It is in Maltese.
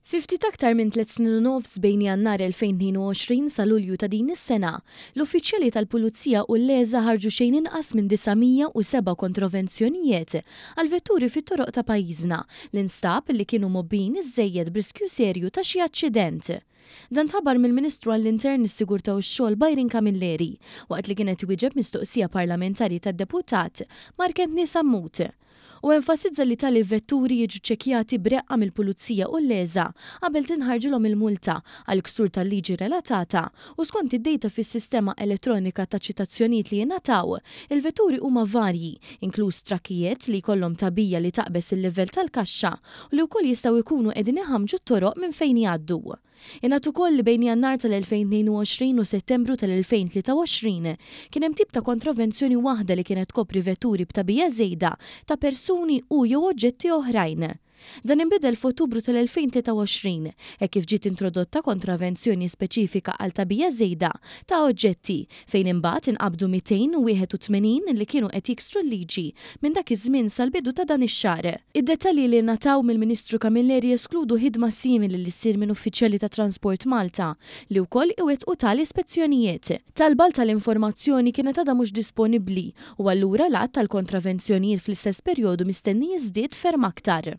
Ftit aktar minn 3 snin u nofs bejn Jannar 2022 sa Lulju ta' din is-sena, l-uffiċjali tal-Pulizija u l-Leża ħarġu xejn inqas minn 907 kontrovenzjonijiet għal vetturi fit-toroq ta' pajjiżna li nstab li kienu mobbin iżejjed b'riskju serju ta' xi aċċident. Dan tħabbar mill-Ministru għall-Intern is-Sigurtà u x-Xogħol Bajrin Kamilleri waqt li kienet iwieġeb mistoqsija parlamentari tad-deputat Markentni Sammut. U enfasizza li tali vetturi jiġu ċekjati b'reqqa mill-Pulizija u l-Leża qabel tinħarġilhom il-multa għal ksur tal-liġi relatata u skont id-dejta fis-sistema elettronika ta' ċitazzjonijiet li jingħataw, il-vetturi huma varji, inkluż trakkijiet li jkollhom tabija li taqbes il-livell tal-kaxxa u li wkoll jistgħu jkunu qegħdin iħammġu t-toroq minn fejn jgħaddu. Ingħad ukoll li bejn Jannar tal-2022 u Settembru tal-2023 kien hemm tip ta' kontrovenzjoni waħda li kienet tkopri vetturi b'tabija żejda ta' persuni u jew oġġetti oħrajn. Dan inbidel f'Ottubru tal-2023 hekk kif ġiet introdotta kontravenzjoni speċifika għal tabija żejda ta' oġġetti fejn imbagħad inqabdu 281 li kienu qed jiksru l-liġi minn dak iż-żmien sal-bidu ta' dan ix-xahar. Id-dettalji li ngħataw mill-Ministru Kamilleri jeskludu ħidma simili li ssir minn uffiċjali ta' Transport Malta li wkoll iwettqu tali ispezzjonijiet. Talba tal-informazzjoni kienet għadha mhux disponibbli u allura l-att tal-kontravenzjonijiet fl-istess perjodu mistenni jiżdied ferm aktar.